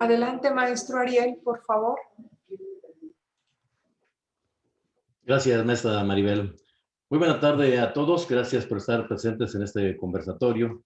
Adelante, maestro Ariel, por favor. Gracias, maestra Maribel. Muy buena tarde a todos. Gracias por estar presentes en este conversatorio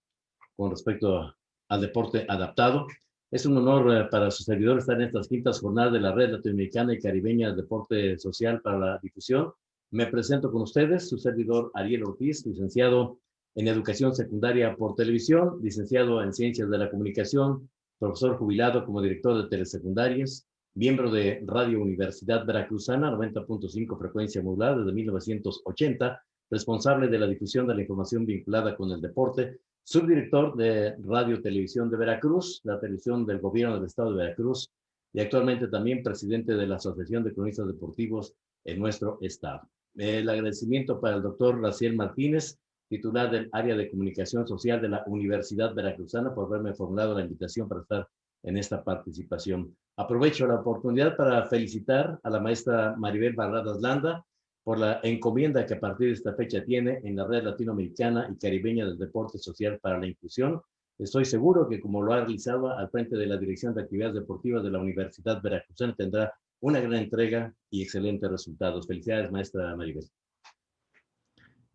con respecto al deporte adaptado. Es un honor para su servidor estar en estas quintas jornadas de la Red Latinoamericana y Caribeña de Deporte Social para la Difusión. Me presento con ustedes, su servidor Ariel Ortiz, licenciado en Educación Secundaria por Televisión, licenciado en Ciencias de la Comunicación, profesor jubilado como director de telesecundarias, miembro de Radio Universidad Veracruzana, 90.5 frecuencia modulada desde 1980, responsable de la difusión de la información vinculada con el deporte, subdirector de Radio Televisión de Veracruz, la televisión del gobierno del estado de Veracruz, y actualmente también presidente de la Asociación de Cronistas Deportivos en nuestro estado. El agradecimiento para el doctor Raciel Martínez, titular del área de comunicación social de la Universidad Veracruzana, por haberme formulado la invitación para estar en esta participación. Aprovecho la oportunidad para felicitar a la maestra Maribel Barradas Landa por la encomienda que a partir de esta fecha tiene en la Red Latinoamericana y Caribeña del Deporte Social para la Inclusión. Estoy seguro que como lo ha realizado al frente de la Dirección de Actividades Deportivas de la Universidad Veracruzana, tendrá una gran entrega y excelentes resultados. Felicidades, maestra Maribel.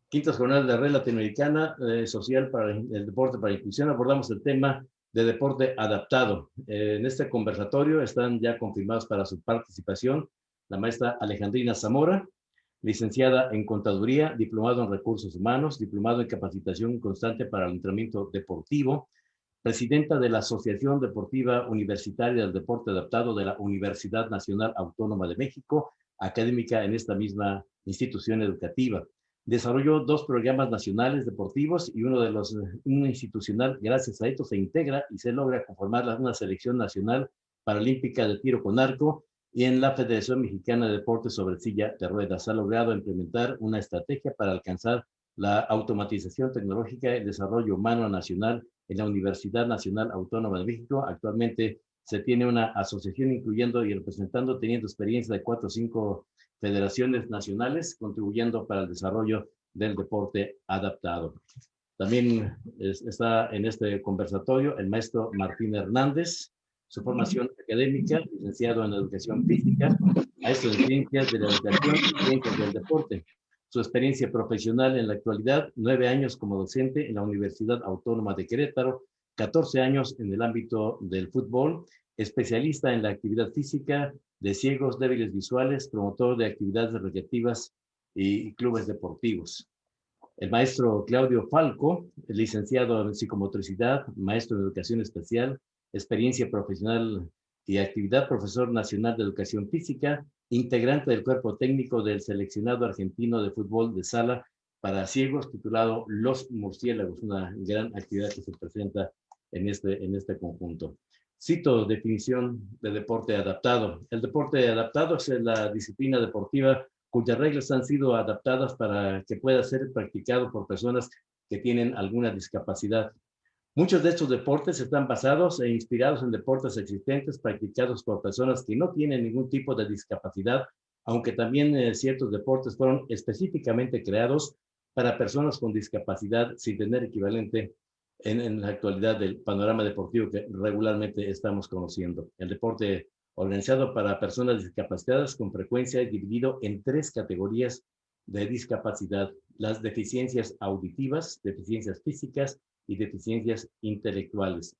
Quintas jornadas de la Red Latinoamericana Social para el Deporte para la Inclusión. Abordamos el tema de deporte adaptado. En este conversatorio están ya confirmados para su participación la maestra Alejandrina Zamora, licenciada en Contaduría, diplomado en Recursos Humanos, diplomado en Capacitación Constante para el Entrenamiento Deportivo, presidenta de la Asociación Deportiva Universitaria del Deporte Adaptado de la Universidad Nacional Autónoma de México, académica en esta misma institución educativa. Desarrolló 2 programas nacionales deportivos y uno institucional. Gracias a esto se integra y se logra conformar una selección nacional paralímpica de tiro con arco, y en la Federación Mexicana de Deportes sobre silla de ruedas ha logrado implementar una estrategia para alcanzar la automatización tecnológica y el desarrollo humano nacional en la Universidad Nacional Autónoma de México. Actualmente se tiene una asociación incluyendo y representando, teniendo experiencia de 4 o 5 federaciones nacionales, contribuyendo para el desarrollo del deporte adaptado. También está en este conversatorio el maestro Martín Hernández, su formación académica, licenciado en Educación Física, maestro en Ciencias de la Educación y Ciencias del Deporte. Su experiencia profesional en la actualidad, 9 años como docente en la Universidad Autónoma de Querétaro, 14 años en el ámbito del fútbol, especialista en la actividad física de ciegos débiles visuales, promotor de actividades recreativas y clubes deportivos. El maestro Claudio Falco, licenciado en psicomotricidad, maestro en educación especial, experiencia profesional y actividad, profesor nacional de educación física, integrante del cuerpo técnico del seleccionado argentino de fútbol de sala para ciegos, titulado Los Murciélagos, una gran actividad que se presenta en este conjunto. Cito definición de deporte adaptado. El deporte adaptado es la disciplina deportiva cuyas reglas han sido adaptadas para que pueda ser practicado por personas que tienen alguna discapacidad. Muchos de estos deportes están basados e inspirados en deportes existentes practicados por personas que no tienen ningún tipo de discapacidad, aunque también ciertos deportes fueron específicamente creados para personas con discapacidad sin tener equivalente en la actualidad del panorama deportivo que regularmente estamos conociendo. El deporte organizado para personas discapacitadas con frecuencia es dividido en 3 categorías de discapacidad: las deficiencias auditivas, deficiencias físicas y deficiencias intelectuales.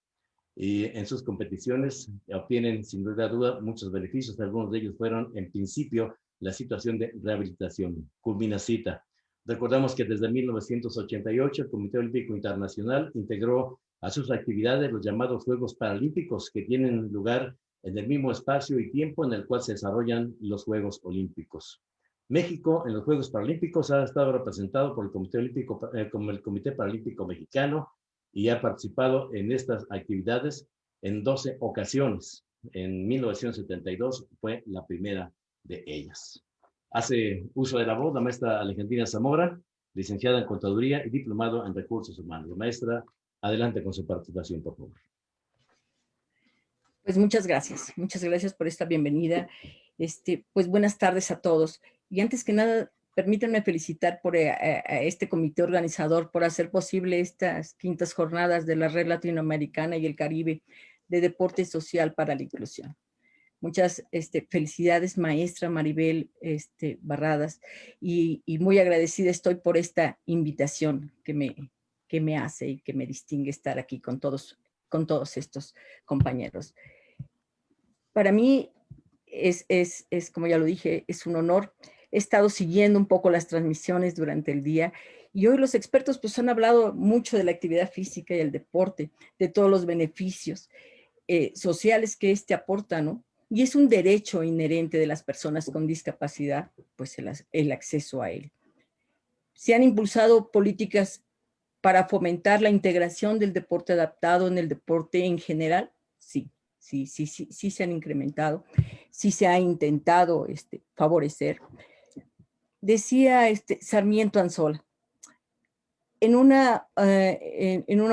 Y en sus competiciones obtienen sin duda muchos beneficios. Algunos de ellos fueron en principio la situación de rehabilitación. Culmina cita. Recordamos que desde 1988 el Comité Olímpico Internacional integró a sus actividades los llamados Juegos Paralímpicos, que tienen lugar en el mismo espacio y tiempo en el cual se desarrollan los Juegos Olímpicos. México en los Juegos Paralímpicos ha estado representado por el Comité Olímpico, como el Comité Paralímpico Mexicano, y ha participado en estas actividades en 12 ocasiones. En 1972 fue la primera de ellas. Hace uso de la voz la maestra Alejandrina Zamora, licenciada en Contaduría y diplomado en Recursos Humanos. Maestra, adelante con su participación, por favor. Pues muchas gracias por esta bienvenida. Pues buenas tardes a todos. Y antes que nada, permítanme felicitar a este comité organizador por hacer posible estas quintas jornadas de la Red Latinoamericana y el Caribe de Deporte Social para la Inclusión. Muchas felicidades, maestra Maribel Barradas, y muy agradecida estoy por esta invitación que me hace y que me distingue estar aquí con todos estos compañeros. Para mí es, como ya lo dije, es un honor. He estado siguiendo un poco las transmisiones durante el día y hoy los expertos pues han hablado mucho de la actividad física y el deporte, de todos los beneficios sociales que aporta, ¿no? Y es un derecho inherente de las personas con discapacidad, pues el acceso a él. Se han impulsado políticas para fomentar la integración del deporte adaptado en el deporte en general. Sí se han incrementado, sí se ha intentado favorecer. Decía Sarmiento Anzola, en una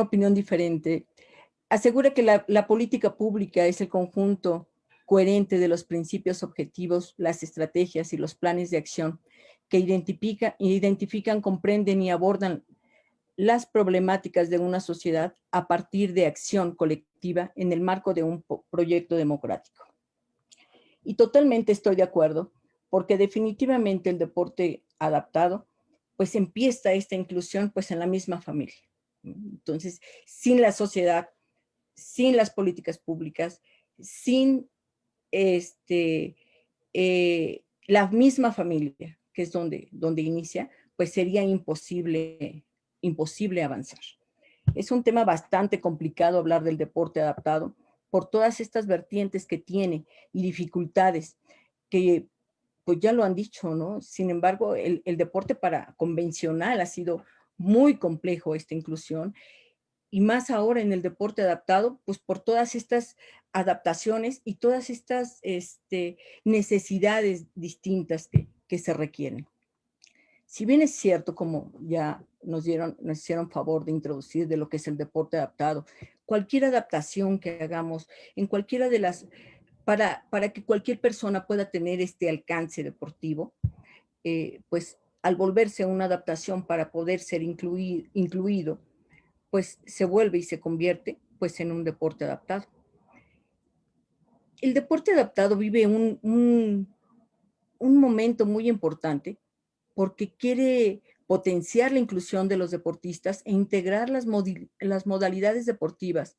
opinión diferente, asegura que la política pública es el conjunto coherente de los principios objetivos, las estrategias y los planes de acción que identifican, comprenden y abordan las problemáticas de una sociedad a partir de acción colectiva en el marco de un proyecto democrático. Y totalmente estoy de acuerdo, porque definitivamente el deporte adaptado, pues empieza esta inclusión pues en la misma familia. Entonces, sin la sociedad, sin las políticas públicas, sin la misma familia, que es donde inicia, pues sería imposible avanzar. Es un tema bastante complicado hablar del deporte adaptado por todas estas vertientes que tiene y dificultades que pues ya lo han dicho, ¿no? Sin embargo, el deporte convencional ha sido muy complejo esta inclusión, y más ahora en el deporte adaptado, pues por todas estas adaptaciones y todas estas necesidades distintas que se requieren. Si bien es cierto, como ya nos hicieron favor de introducir de lo que es el deporte adaptado, cualquier adaptación que hagamos en cualquiera de las, para que cualquier persona pueda tener este alcance deportivo, pues al volverse una adaptación para poder ser incluido, pues se vuelve y se convierte pues en un deporte adaptado. El deporte adaptado vive un momento muy importante porque quiere potenciar la inclusión de los deportistas e integrar las modalidades deportivas,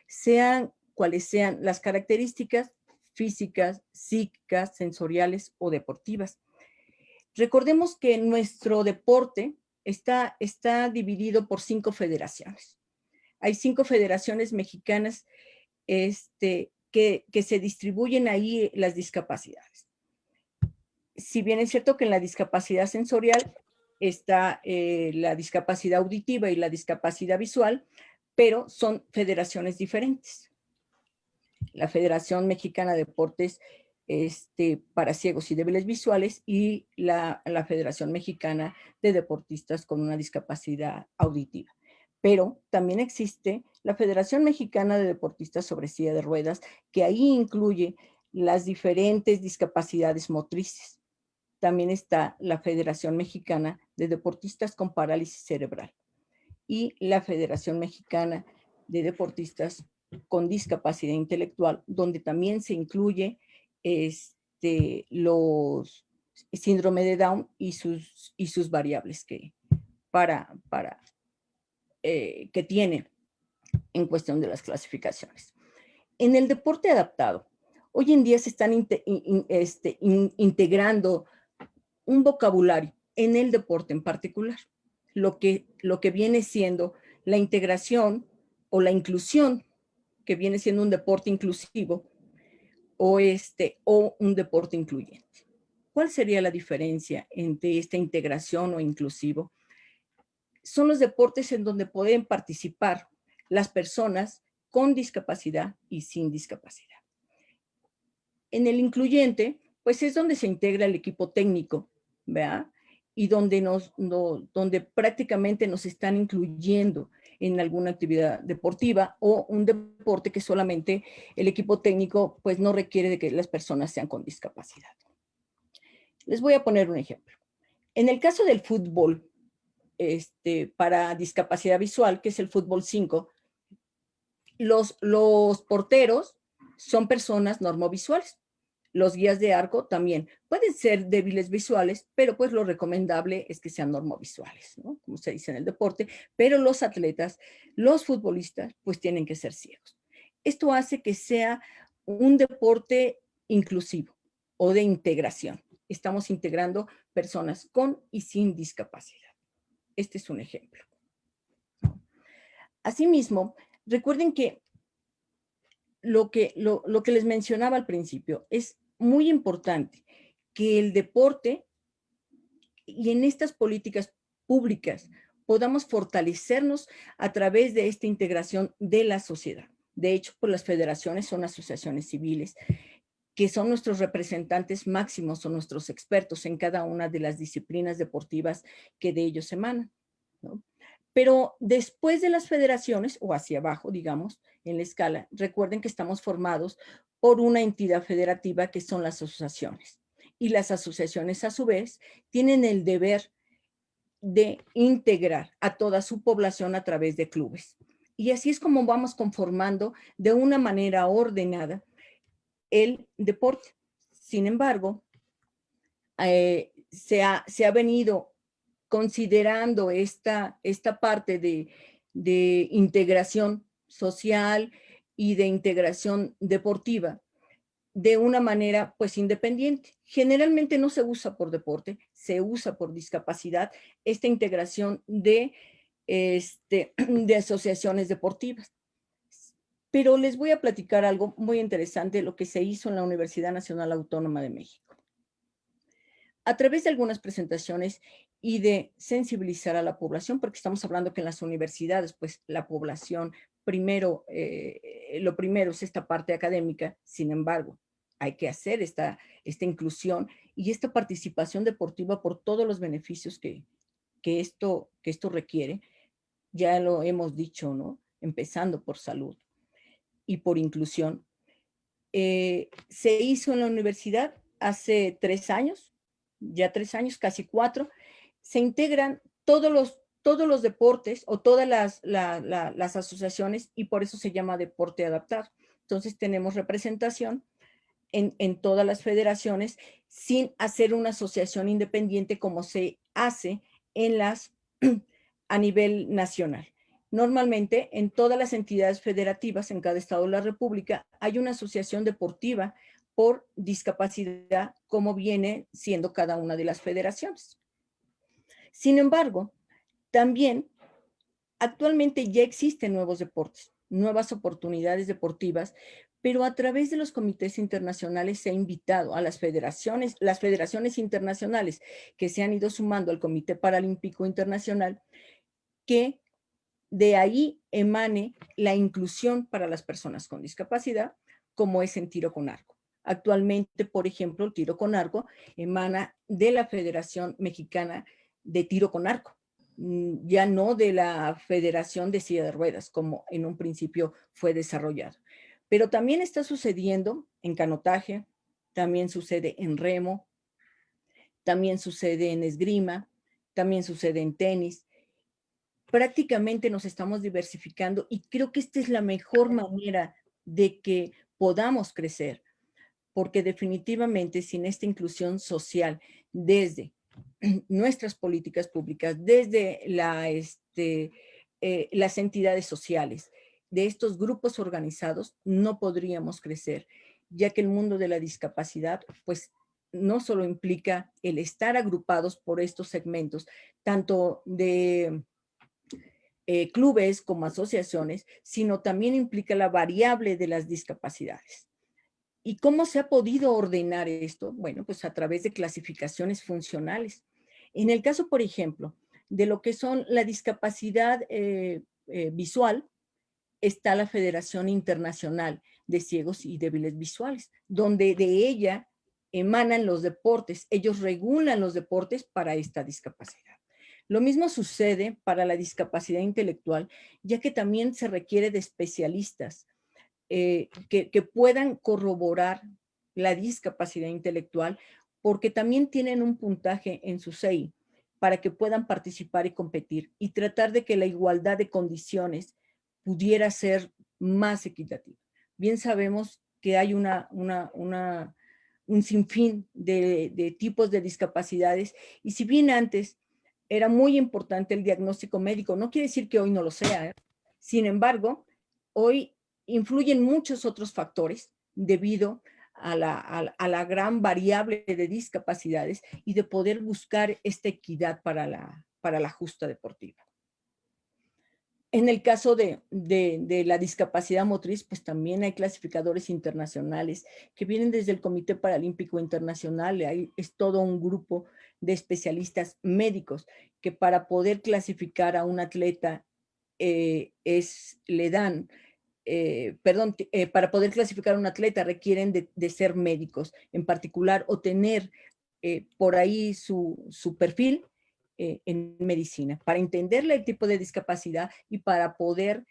sean cuales sean las características físicas, psíquicas, sensoriales o deportivas. Recordemos que nuestro deporte está dividido por 5 federaciones. Hay 5 federaciones mexicanas que se distribuyen ahí las discapacidades. Si bien es cierto que en la discapacidad sensorial está la discapacidad auditiva y la discapacidad visual, pero son federaciones diferentes. La Federación Mexicana de Deportes para ciegos y débiles visuales y la Federación Mexicana de Deportistas con una discapacidad auditiva. Pero también existe la Federación Mexicana de Deportistas sobre silla de ruedas, que ahí incluye las diferentes discapacidades motrices. También está la Federación Mexicana de Deportistas con parálisis cerebral y la Federación Mexicana de Deportistas con discapacidad intelectual, donde también se incluye los síndrome de Down y sus variables que tiene en cuestión de las clasificaciones. En el deporte adaptado, hoy en día se están integrando un vocabulario en el deporte en particular, lo que viene siendo la integración o la inclusión, que viene siendo un deporte inclusivo o un deporte incluyente. ¿Cuál sería la diferencia entre esta integración o inclusivo? Son los deportes en donde pueden participar las personas con discapacidad y sin discapacidad. En el incluyente, pues es donde se integra el equipo técnico, ¿verdad? Y donde prácticamente nos están incluyendo en alguna actividad deportiva o un deporte que solamente el equipo técnico pues no requiere de que las personas sean con discapacidad. Les voy a poner un ejemplo. En el caso del fútbol para discapacidad visual, que es el fútbol 5, Los porteros son personas normovisuales. Los guías de arco también pueden ser débiles visuales, pero pues lo recomendable es que sean normovisuales, ¿no? Como se dice en el deporte, pero los atletas, los futbolistas, pues tienen que ser ciegos. Esto hace que sea un deporte inclusivo o de integración. Estamos integrando personas con y sin discapacidad. Este es un ejemplo. Asimismo, recuerden que lo que les mencionaba al principio es muy importante que el deporte y en estas políticas públicas podamos fortalecernos a través de esta integración de la sociedad. De hecho, pues las federaciones son asociaciones civiles que son nuestros representantes máximos o nuestros expertos en cada una de las disciplinas deportivas que de ellos emanan, ¿no? Pero después de las federaciones, o hacia abajo, digamos, en la escala, recuerden que estamos formados por una entidad federativa que son las asociaciones. Y las asociaciones, a su vez, tienen el deber de integrar a toda su población a través de clubes. Y así es como vamos conformando de una manera ordenada el deporte. Sin embargo, se ha venido considerando esta parte de integración social y de integración deportiva de una manera pues independiente. Generalmente no se usa por deporte, se usa por discapacidad esta integración de asociaciones deportivas. Pero les voy a platicar algo muy interesante, lo que se hizo en la Universidad Nacional Autónoma de México. A través de algunas presentaciones y de sensibilizar a la población, porque estamos hablando que en las universidades, pues la población, primero, lo primero es esta parte académica, sin embargo, hay que hacer esta inclusión y esta participación deportiva por todos los beneficios que esto requiere. Ya lo hemos dicho, ¿no? Empezando por salud y por inclusión. Se hizo en la universidad hace 3 años, ya 3 años, casi 4, se integran todos los deportes o todas las asociaciones y por eso se llama deporte adaptado. Entonces tenemos representación en todas las federaciones sin hacer una asociación independiente como se hace en a nivel nacional. Normalmente, en todas las entidades federativas, en cada estado de la República, hay una asociación deportiva por discapacidad, como viene siendo cada una de las federaciones. Sin embargo, también actualmente ya existen nuevos deportes, nuevas oportunidades deportivas, pero a través de los comités internacionales se ha invitado a las federaciones internacionales que se han ido sumando al Comité Paralímpico Internacional, que de ahí emane la inclusión para las personas con discapacidad, como es en tiro con arco. Actualmente, por ejemplo, el tiro con arco emana de la Federación Mexicana de Tiro con Arco, ya no de la Federación de Silla de Ruedas, como en un principio fue desarrollado. Pero también está sucediendo en canotaje, también sucede en remo, también sucede en esgrima, también sucede en tenis. Prácticamente nos estamos diversificando y creo que esta es la mejor manera de que podamos crecer, porque definitivamente sin esta inclusión social desde nuestras políticas públicas, desde las entidades sociales, de estos grupos organizados, no podríamos crecer, ya que el mundo de la discapacidad, pues, no solo implica el estar agrupados por estos segmentos, tanto de clubes como asociaciones, sino también implica la variable de las discapacidades. ¿Y cómo se ha podido ordenar esto? Bueno, pues a través de clasificaciones funcionales. En el caso, por ejemplo, de lo que son la discapacidad visual, está la Federación Internacional de Ciegos y Débiles Visuales, donde de ella emanan los deportes. Ellos regulan los deportes para esta discapacidad. Lo mismo sucede para la discapacidad intelectual, ya que también se requiere de especialistas que puedan corroborar la discapacidad intelectual, porque también tienen un puntaje en su CEI para que puedan participar y competir y tratar de que la igualdad de condiciones pudiera ser más equitativa. Bien sabemos que hay un sinfín de tipos de discapacidades, y si bien antes era muy importante el diagnóstico médico, no quiere decir que hoy no lo sea, ¿eh? Sin embargo, hoy influyen muchos otros factores debido a la gran variable de discapacidades y de poder buscar esta equidad para la justa deportiva. En el caso de la discapacidad motriz, pues también hay clasificadores internacionales que vienen desde el Comité Paralímpico Internacional. Es todo un grupo de especialistas médicos que para poder clasificar a un atleta para poder clasificar a un atleta requieren de ser médicos en particular o tener por ahí su perfil en medicina, para entenderle el tipo de discapacidad y para poder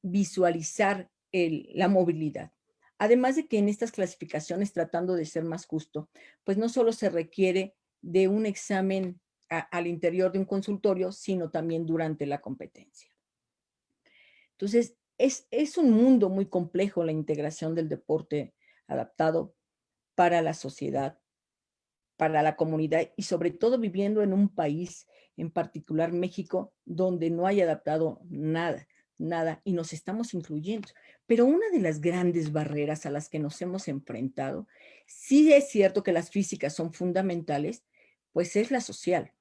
visualizar la movilidad. Además de que en estas clasificaciones, tratando de ser más justo, pues no solo se requiere de un examen al interior de un consultorio, sino también durante la competencia. Entonces, es un mundo muy complejo la integración del deporte adaptado para la sociedad, para la comunidad y sobre todo viviendo en un país, en particular México, donde no hay adaptado nada y nos estamos incluyendo. Pero una de las grandes barreras a las que nos hemos enfrentado, sí es cierto que las físicas son fundamentales, pues es la social.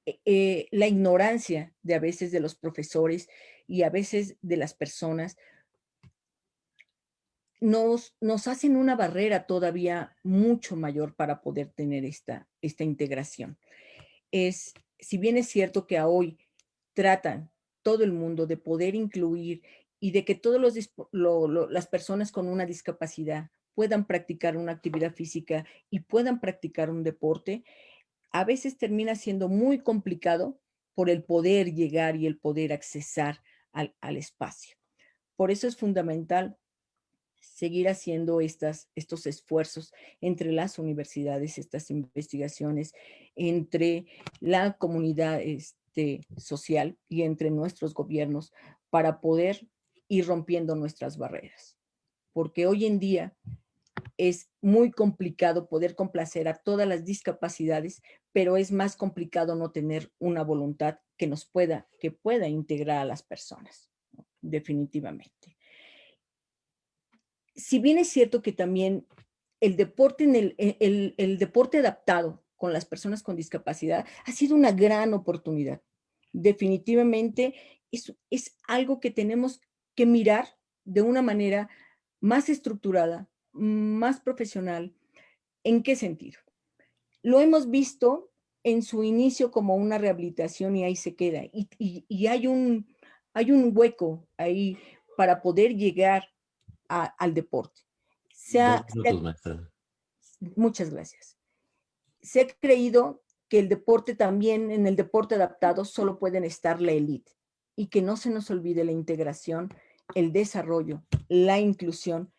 La ignorancia de a veces de los profesores y a veces de las personas nos hacen una barrera todavía mucho mayor para poder tener esta integración. Si bien es cierto que a hoy tratan todo el mundo de poder incluir y de que todas las personas con una discapacidad puedan practicar una actividad física y puedan practicar un deporte, a veces termina siendo muy complicado por el poder llegar y el poder accesar al espacio. Por eso es fundamental seguir haciendo estos esfuerzos entre las universidades, estas investigaciones, entre la comunidad social y entre nuestros gobiernos para poder ir rompiendo nuestras barreras. Porque hoy en día es muy complicado poder complacer a todas las discapacidades, pero es más complicado no tener una voluntad que pueda integrar a las personas, ¿no? Definitivamente. Si bien es cierto que también el deporte, el deporte adaptado con las personas con discapacidad ha sido una gran oportunidad. Definitivamente es algo que tenemos que mirar de una manera más estructurada, más profesional. ¿En qué sentido? Lo hemos visto en su inicio como una rehabilitación y ahí se queda. Y hay un hueco ahí para poder llegar al deporte. 2 minutos, maestra. Muchas gracias. Se ha creído que el deporte también, en el deporte adaptado, solo pueden estar la élite y que no se nos olvide la integración, el desarrollo, la inclusión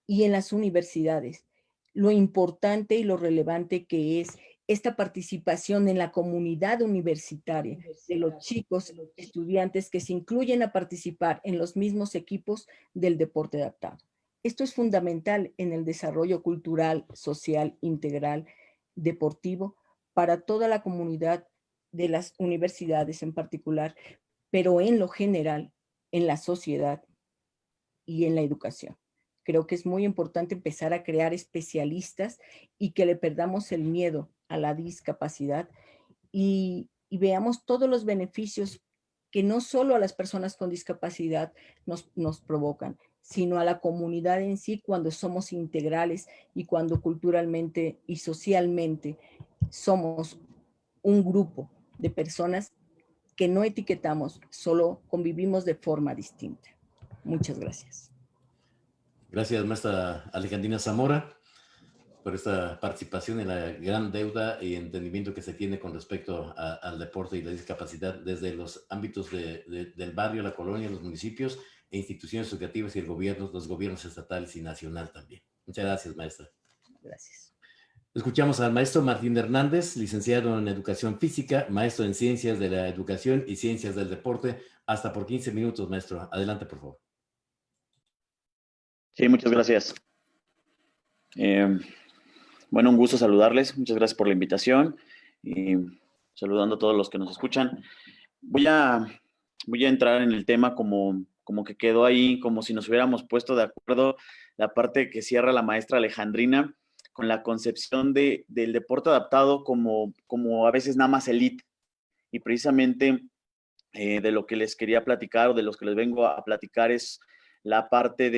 y en las universidades, lo importante y lo relevante que es esta participación en la comunidad universitaria de los chicos, estudiantes que se incluyen a participar en los mismos equipos del deporte adaptado. Esto es fundamental en el desarrollo cultural, social, integral, deportivo, para toda la comunidad de las universidades en particular, pero en lo general, en la sociedad y en la educación. Creo que es muy importante empezar a crear especialistas y que le perdamos el miedo a la discapacidad y veamos todos los beneficios que no solo a las personas con discapacidad nos provocan, sino a la comunidad en sí cuando somos integrales y cuando culturalmente y socialmente somos un grupo de personas que no etiquetamos, solo convivimos de forma distinta. Muchas gracias. Gracias, maestra Alejandrina Zamora, por esta participación en la gran deuda y entendimiento que se tiene con respecto al deporte y la discapacidad desde los ámbitos del barrio, la colonia, los municipios e instituciones educativas y los gobiernos estatales y nacional también. Muchas gracias, maestra. Gracias. Escuchamos al maestro Martín Hernández, licenciado en Educación Física, maestro en Ciencias de la Educación y Ciencias del Deporte. Hasta por 15 minutos, maestro. Adelante, por favor. Sí, muchas gracias. Bueno, un gusto saludarles. Muchas gracias por la invitación y saludando a todos los que nos escuchan. Voy a entrar en el tema como que quedó ahí, como si nos hubiéramos puesto de acuerdo la parte que cierra la maestra Alejandrina con la concepción del deporte adaptado como a veces nada más elite. Y precisamente de lo que les quería platicar o de los que les vengo a platicar es la parte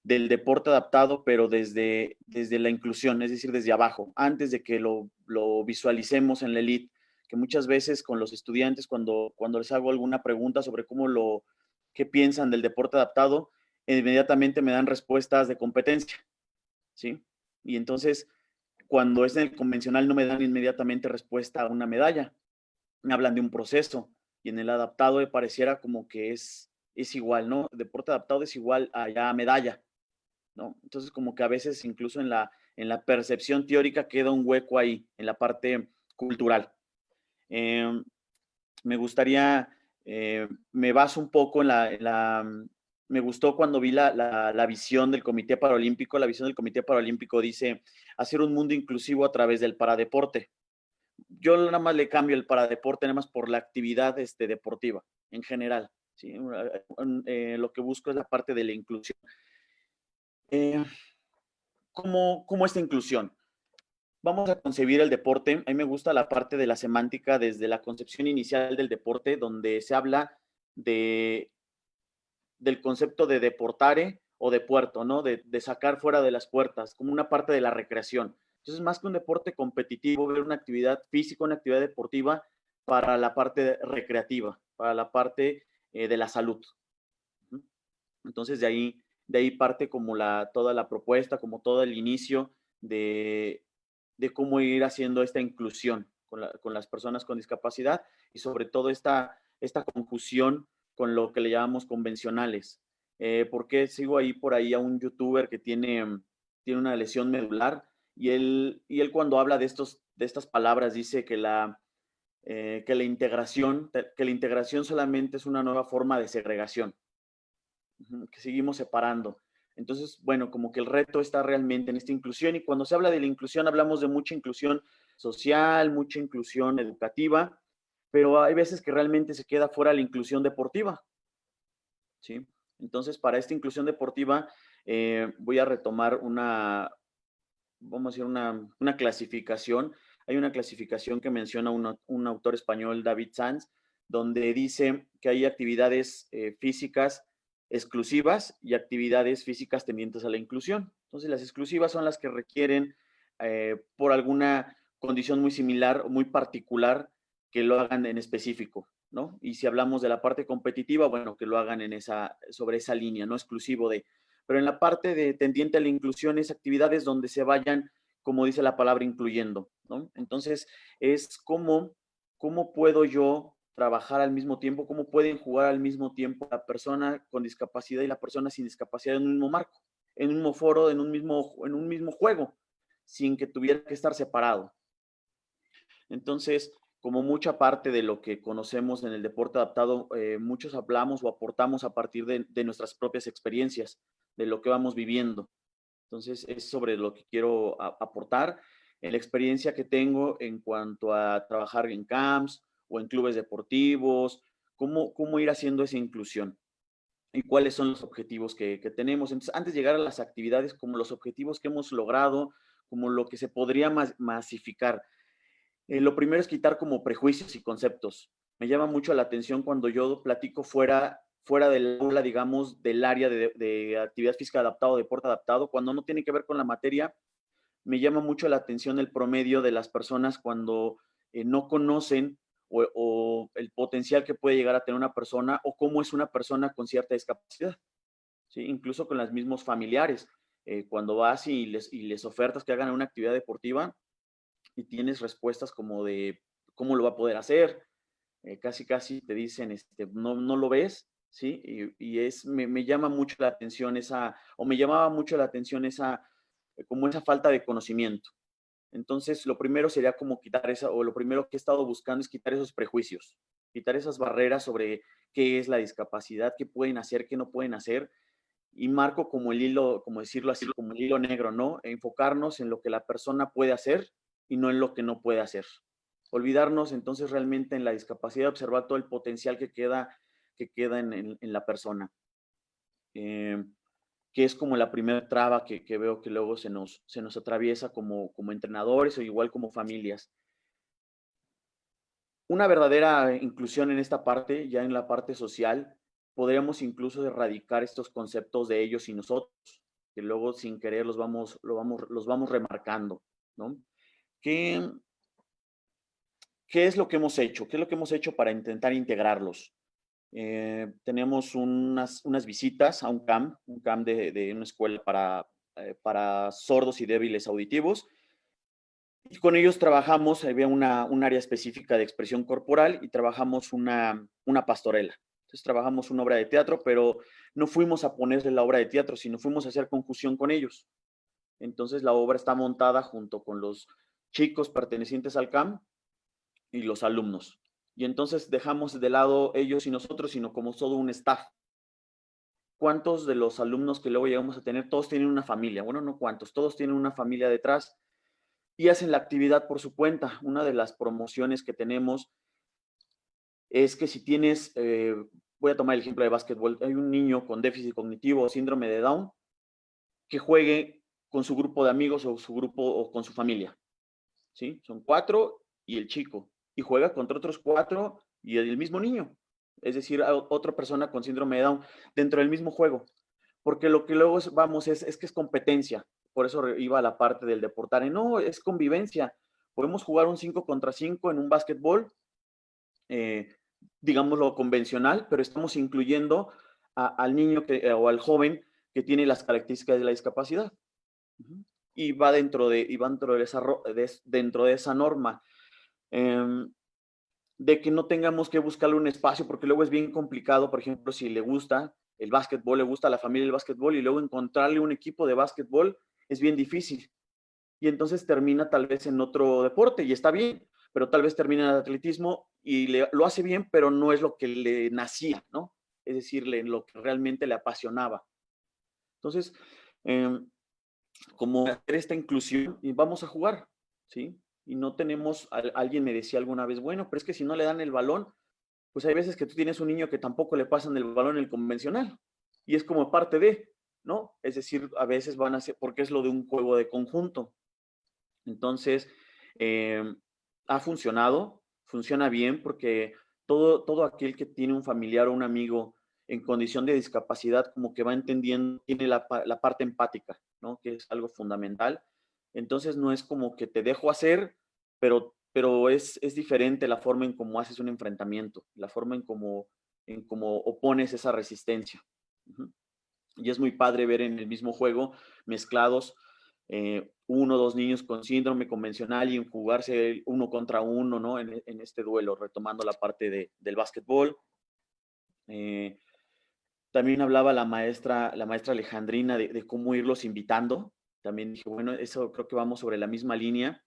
del deporte adaptado, pero desde la inclusión, es decir, desde abajo, antes de que lo visualicemos en la elite, que muchas veces con los estudiantes, cuando les hago alguna pregunta sobre qué piensan del deporte adaptado, inmediatamente me dan respuestas de competencia, ¿sí? Y entonces, cuando es en el convencional, no me dan inmediatamente respuesta a una medalla, me hablan de un proceso, y en el adaptado me pareciera como que es igual, ¿no? El deporte adaptado es igual a ya medalla, ¿no? Entonces, como que a veces incluso en la percepción teórica queda un hueco ahí, en la parte cultural. Me gustaría, me baso un poco me gustó cuando vi la visión del Comité Paralímpico. La visión del Comité Paralímpico dice hacer un mundo inclusivo a través del paradeporte. Yo nada más le cambio el paradeporte nada más por la actividad deportiva en general, ¿sí? Lo que busco es la parte de la inclusión. ¿Cómo esta inclusión? Vamos a concebir el deporte. A mí me gusta la parte de la semántica desde la concepción inicial del deporte, donde se habla del concepto de deportare o de puerto, ¿no? De sacar fuera de las puertas, como una parte de la recreación. Entonces, más que un deporte competitivo, ver una actividad física, una actividad deportiva para la parte recreativa, para la parte de la salud. Entonces, de ahí parte como toda la propuesta, como todo el inicio de cómo ir haciendo esta inclusión con las personas con discapacidad y sobre todo esta confusión con lo que le llamamos convencionales. Porque sigo ahí por ahí a un youtuber que tiene una lesión medular y él cuando habla de estas palabras dice que la integración solamente es una nueva forma de segregación, que seguimos separando. Entonces, bueno, como que el reto está realmente en esta inclusión, y cuando se habla de la inclusión hablamos de mucha inclusión social, mucha inclusión educativa, pero hay veces que realmente se queda fuera la inclusión deportiva, ¿sí? Entonces, para esta inclusión deportiva voy a retomar vamos a decir, una clasificación. Hay una clasificación que menciona un autor español, David Sanz, donde dice que hay actividades físicas exclusivas y actividades físicas tendientes a la inclusión. Entonces, las exclusivas son las que requieren, por alguna condición muy similar o muy particular, que lo hagan en específico, ¿no? Y si hablamos de la parte competitiva, bueno, que lo hagan sobre esa línea, no exclusivo de. Pero en la parte de tendiente a la inclusión es actividades donde se vayan, como dice la palabra, incluyendo, ¿no? Entonces, es cómo puedo yo trabajar al mismo tiempo, cómo pueden jugar al mismo tiempo la persona con discapacidad y la persona sin discapacidad en un mismo marco, en un mismo foro, en un mismo juego, sin que tuviera que estar separado. Entonces, como mucha parte de lo que conocemos en el deporte adaptado, muchos hablamos o aportamos a partir de nuestras propias experiencias, de lo que vamos viviendo. Entonces, es sobre lo que quiero aportar, en la experiencia que tengo en cuanto a trabajar en camps o en clubes deportivos, cómo ir haciendo esa inclusión y cuáles son los objetivos que tenemos. Entonces, antes de llegar a las actividades, como los objetivos que hemos logrado, como lo que se podría masificar. Lo primero es quitar como prejuicios y conceptos. Me llama mucho la atención cuando yo platico fuera del aula, digamos, del área de actividad física adaptada o deporte adaptado, cuando no tiene que ver con la materia. Me llama mucho la atención el promedio de las personas cuando no conocen o el potencial que puede llegar a tener una persona o cómo es una persona con cierta discapacidad, ¿sí? Incluso con los mismos familiares. Cuando vas y les ofertas que hagan una actividad deportiva, y tienes respuestas como de cómo lo va a poder hacer, casi te dicen, no lo ves, ¿sí? Y me llama mucho la atención me llamaba mucho la atención como esa falta de conocimiento. Entonces, lo primero sería como lo primero que he estado buscando es quitar esos prejuicios, quitar esas barreras sobre qué es la discapacidad, qué pueden hacer, qué no pueden hacer, y marco como el hilo, como decirlo así, como el hilo negro, ¿no? Enfocarnos en lo que la persona puede hacer y no en lo que no puede hacer. Olvidarnos entonces realmente en la discapacidad, observar todo el potencial que queda en la persona. Que es como la primera traba que veo que luego se nos atraviesa como entrenadores o igual como familias. Una verdadera inclusión en esta parte, ya en la parte social, podríamos incluso erradicar estos conceptos de ellos y nosotros, que luego sin querer los vamos remarcando, ¿no? ¿Qué es lo que hemos hecho? ¿Qué es lo que hemos hecho para intentar integrarlos? Tenemos unas visitas a un CAM de una escuela para sordos y débiles auditivos. Y con ellos trabajamos, había un área específica de expresión corporal y trabajamos una pastorela. Entonces trabajamos una obra de teatro, pero no fuimos a ponerle la obra de teatro, sino fuimos a hacer conjunción con ellos. Entonces la obra está montada junto con los chicos pertenecientes al CAM y los alumnos. Y entonces dejamos de lado ellos y nosotros, sino como todo un staff. ¿Cuántos de los alumnos que luego llegamos a tener, todos tienen una familia? Bueno, no cuántos, todos tienen una familia detrás y hacen la actividad por su cuenta. Una de las promociones que tenemos es que si tienes, voy a tomar el ejemplo de básquetbol, hay un niño con déficit cognitivo o síndrome de Down que juegue con su grupo de amigos o su grupo o con su familia, ¿sí? Son 4 y el chico, y juega contra otros 4 y el mismo niño, es decir, otra persona con síndrome de Down dentro del mismo juego, porque lo que luego es que es competencia, por eso iba a la parte del deportar, no, es convivencia, podemos jugar un 5 contra 5 en un básquetbol, digámoslo convencional, pero estamos incluyendo al niño o al joven que tiene las características de la discapacidad. Y va dentro de esa norma. De que no tengamos que buscarle un espacio, porque luego es bien complicado, por ejemplo, si le gusta el básquetbol, le gusta a la familia el básquetbol, y luego encontrarle un equipo de básquetbol es bien difícil. Y entonces termina tal vez en otro deporte, y está bien, pero tal vez termina en el atletismo y lo hace bien, pero no es lo que le nacía, ¿no? Es decir, lo que realmente le apasionaba. Entonces, como hacer esta inclusión y vamos a jugar, ¿sí? Y no tenemos, alguien me decía alguna vez, bueno, pero es que si no le dan el balón, pues hay veces que tú tienes un niño que tampoco le pasan el balón en el convencional y es como parte de, ¿no? Es decir, a veces van a ser, porque es lo de un juego de conjunto. Entonces, ha funcionado, funciona bien porque todo aquel que tiene un familiar o un amigo en condición de discapacidad como que va entendiendo, tiene la parte empática, ¿no? Que es algo fundamental. Entonces no es como que te dejo hacer, pero es diferente la forma en cómo haces un enfrentamiento, la forma en cómo opones esa resistencia. Y es muy padre ver en el mismo juego mezclados 1 o 2 niños con síndrome convencional y en jugarse 1 contra 1, ¿no? En este duelo, retomando la parte del básquetbol. También hablaba la maestra Alejandrina de cómo irlos invitando. También dije, bueno, eso creo que vamos sobre la misma línea.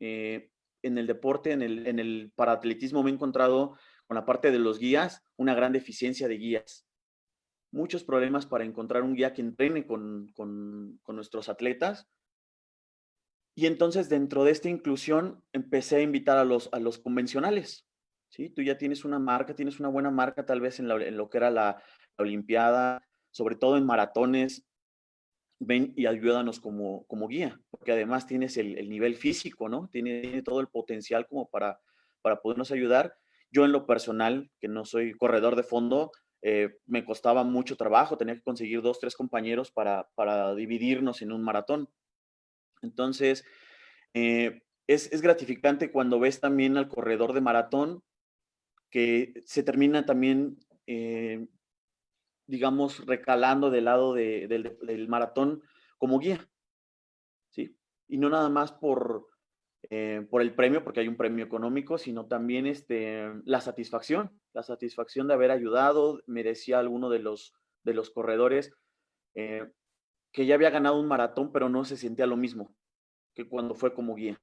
En el deporte, en el paraatletismo me he encontrado con la parte de los guías, una gran deficiencia de guías. Muchos problemas para encontrar un guía que entrene con nuestros atletas. Y entonces dentro de esta inclusión empecé a invitar a los convencionales, ¿sí? Tú ya tienes una marca, tienes una buena marca tal vez en lo que era la olimpiada, sobre todo en maratones, ven y ayúdanos como guía, porque además tienes el nivel físico, ¿no? Tiene todo el potencial como para podernos ayudar. Yo en lo personal, que no soy corredor de fondo, me costaba mucho trabajo, tenía que conseguir 2, 3 compañeros para dividirnos en un maratón. Entonces, es gratificante cuando ves también al corredor de maratón que se termina también, digamos, recalando del lado del maratón como guía, ¿sí? Y no nada más por el premio, porque hay un premio económico, sino también la satisfacción de haber ayudado. Me decía alguno de los corredores que ya había ganado un maratón, pero no se sentía lo mismo que cuando fue como guía,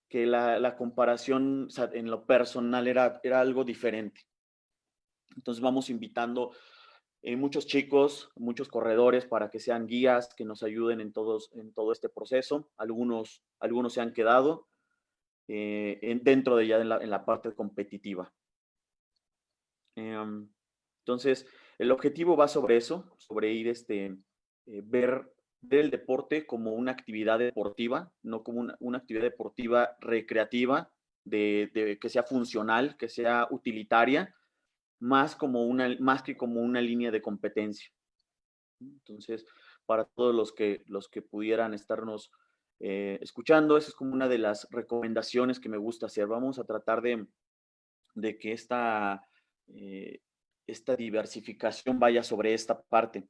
que la comparación, o sea, en lo personal era algo diferente. Entonces vamos invitando muchos chicos, muchos corredores para que sean guías, que nos ayuden en todo este proceso. Algunos se han quedado dentro de ya en la parte competitiva. Entonces, el objetivo va sobre eso, sobre ir ver el deporte como una actividad deportiva, no como una actividad deportiva recreativa, que sea funcional, que sea utilitaria, más que como una línea de competencia. Entonces, para todos los que pudieran estarnos escuchando, esa es como una de las recomendaciones que me gusta hacer. Vamos a tratar de que esta diversificación vaya sobre esta parte.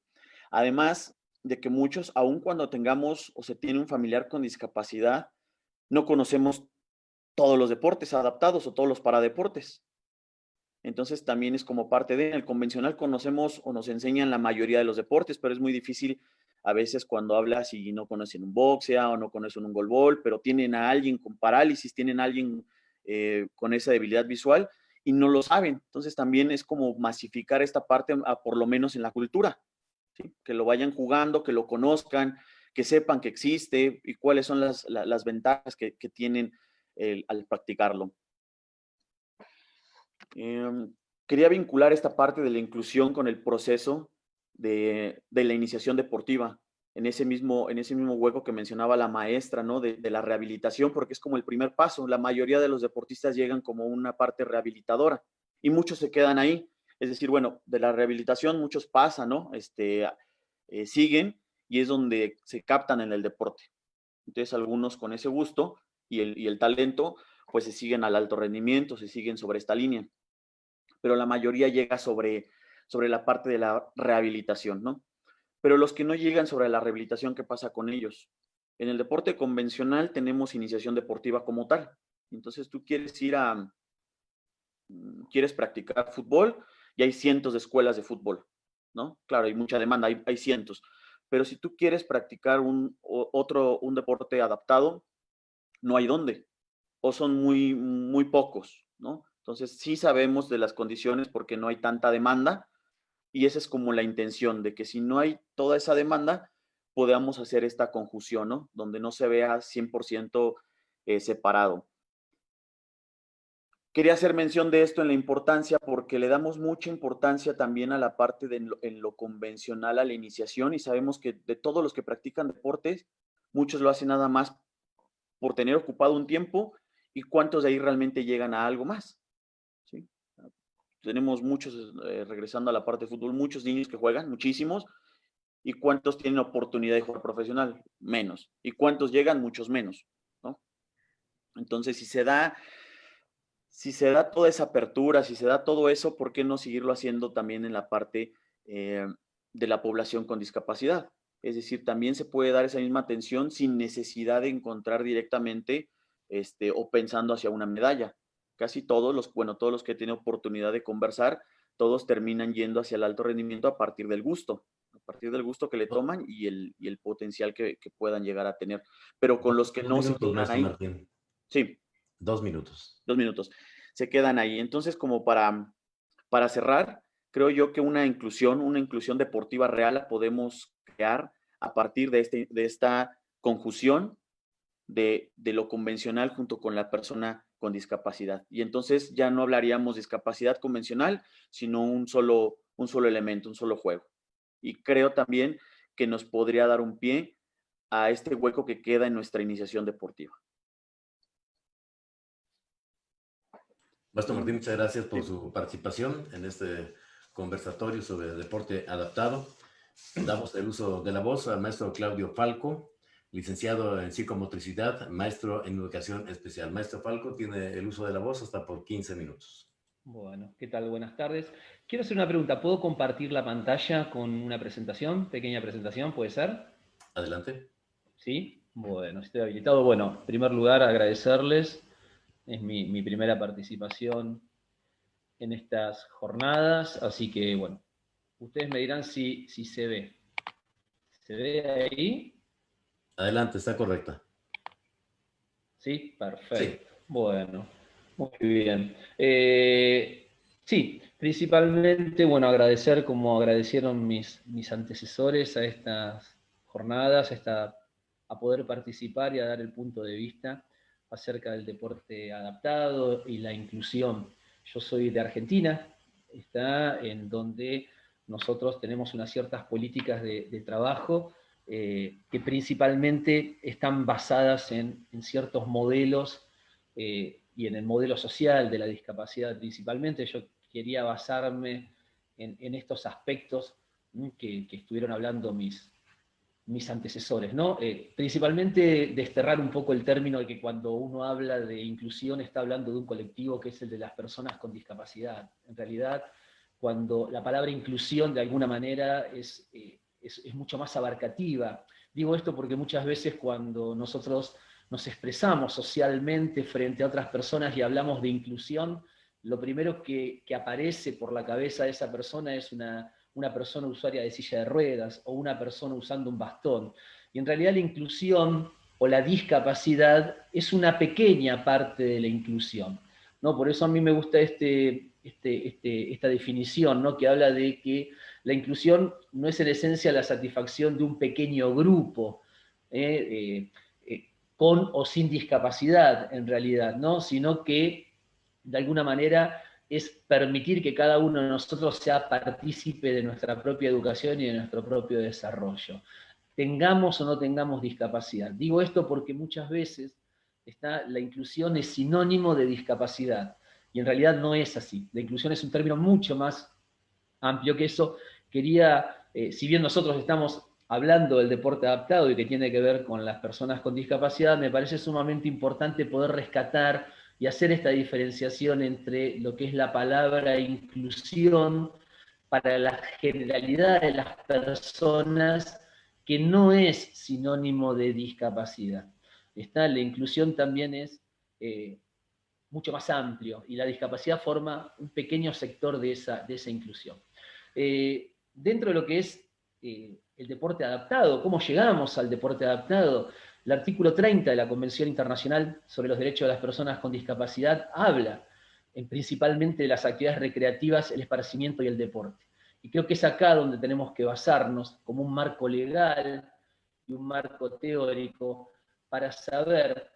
Además de que muchos, aun cuando tengamos o se tiene un familiar con discapacidad, no conocemos todos los deportes adaptados o todos los paradeportes. Entonces también es como parte en el convencional conocemos o nos enseñan la mayoría de los deportes, pero es muy difícil a veces cuando hablas y no conocen un boxeo o no conocen un golbol, pero tienen a alguien con parálisis, tienen a alguien con esa debilidad visual y no lo saben. Entonces también es como masificar esta parte por lo menos en la cultura, ¿sí? Que lo vayan jugando, que lo conozcan, que sepan que existe y cuáles son las ventajas que tienen al practicarlo. Quería vincular esta parte de la inclusión con el proceso de la iniciación deportiva, en ese mismo hueco que mencionaba la maestra, ¿no? De la rehabilitación, porque es como el primer paso. La mayoría de los deportistas llegan como una parte rehabilitadora y muchos se quedan ahí. Es decir, bueno, de la rehabilitación muchos pasan, ¿no? Siguen y es donde se captan en el deporte. Entonces algunos con ese gusto y el talento, pues se siguen al alto rendimiento, se siguen sobre esta línea. Pero la mayoría llega sobre la parte de la rehabilitación, ¿no? Pero los que no llegan sobre la rehabilitación, ¿qué pasa con ellos? En el deporte convencional tenemos iniciación deportiva como tal. Entonces tú quieres quieres practicar fútbol y hay cientos de escuelas de fútbol, ¿no? Claro, hay mucha demanda, hay cientos. Pero si tú quieres practicar un deporte adaptado, no hay dónde, o son muy, muy pocos, ¿no? Entonces sí sabemos de las condiciones porque no hay tanta demanda y esa es como la intención de que si no hay toda esa demanda, podamos hacer esta conjunción, ¿no? Donde no se vea 100% separado. Quería hacer mención de esto en la importancia porque le damos mucha importancia también a la parte en lo convencional, a la iniciación y sabemos que de todos los que practican deportes, muchos lo hacen nada más por tener ocupado un tiempo y cuántos de ahí realmente llegan a algo más, ¿sí? Tenemos muchos, regresando a la parte de fútbol, muchos niños que juegan, muchísimos, y cuántos tienen oportunidad de jugar profesional, menos, y cuántos llegan, muchos menos, ¿no? Entonces, si se da toda esa apertura, si se da todo eso, ¿por qué no seguirlo haciendo también en la parte de la población con discapacidad? Es decir, también se puede dar esa misma atención sin necesidad de encontrar directamente o pensando hacia una medalla. Casi todos los que tienen oportunidad de conversar, todos terminan yendo hacia el alto rendimiento a partir del gusto que le toman y el potencial que puedan llegar a tener. Pero con los que no se quedan ahí. Martín. Sí. 2 minutos. 2 minutos. Se quedan ahí. Entonces, como para cerrar, creo yo que una inclusión deportiva real la podemos crear a partir de esta conjunción de lo convencional junto con la persona con discapacidad. Y entonces ya no hablaríamos de discapacidad convencional, sino un solo elemento, un solo juego. Y creo también que nos podría dar un pie a este hueco que queda en nuestra iniciación deportiva. Maestro Martín, muchas gracias por su participación en este conversatorio sobre deporte adaptado. Damos el uso de la voz al maestro Claudio Falco, licenciado en psicomotricidad, maestro en educación especial. Maestro Falco tiene el uso de la voz hasta por 15 minutos. Bueno, ¿qué tal? Buenas tardes. Quiero hacer una pregunta. ¿Puedo compartir la pantalla con una presentación? Pequeña presentación, ¿puede ser? Adelante. ¿Sí? Bueno, estoy habilitado. Bueno, en primer lugar, agradecerles. Es mi primera participación en estas jornadas, así que, bueno, ustedes me dirán si se ve. ¿Se ve ahí? Adelante, está correcta. Sí, perfecto. Sí. Bueno, muy bien. Sí, principalmente, bueno, agradecer como agradecieron mis antecesores a estas jornadas, a poder participar y a dar el punto de vista acerca del deporte adaptado y la inclusión. Yo soy de Argentina, en donde nosotros tenemos unas ciertas políticas de trabajo que principalmente están basadas en ciertos modelos y en el modelo social de la discapacidad principalmente. Yo quería basarme en estos aspectos que estuvieron hablando mis antecesores, ¿no? Principalmente desterrar un poco el término de que cuando uno habla de inclusión está hablando de un colectivo que es el de las personas con discapacidad. En realidad, cuando la palabra inclusión de alguna manera es mucho más abarcativa. Digo esto porque muchas veces cuando nosotros nos expresamos socialmente frente a otras personas y hablamos de inclusión, lo primero que aparece por la cabeza de esa persona es una persona usuaria de silla de ruedas o una persona usando un bastón. Y en realidad la inclusión o la discapacidad es una pequeña parte de la inclusión, ¿no? Por eso a mí me gusta esta definición, ¿no? Que habla de que la inclusión no es en esencia la satisfacción de un pequeño grupo, con o sin discapacidad en realidad, ¿no? Sino que de alguna manera es permitir que cada uno de nosotros sea partícipe de nuestra propia educación y de nuestro propio desarrollo. Tengamos o no tengamos discapacidad. Digo esto porque muchas veces la inclusión es sinónimo de discapacidad, y en realidad no es así. La inclusión es un término mucho más amplio que eso. Quería, si bien nosotros estamos hablando del deporte adaptado y que tiene que ver con las personas con discapacidad, me parece sumamente importante poder rescatar y hacer esta diferenciación entre lo que es la palabra inclusión para la generalidad de las personas, que no es sinónimo de discapacidad. La inclusión también es mucho más amplio, y la discapacidad forma un pequeño sector de esa inclusión. Dentro de lo que es el deporte adaptado, ¿cómo llegamos al deporte adaptado? El artículo 30 de la Convención Internacional sobre los Derechos de las Personas con Discapacidad habla principalmente de las actividades recreativas, el esparcimiento y el deporte. Y creo que es acá donde tenemos que basarnos como un marco legal y un marco teórico para saber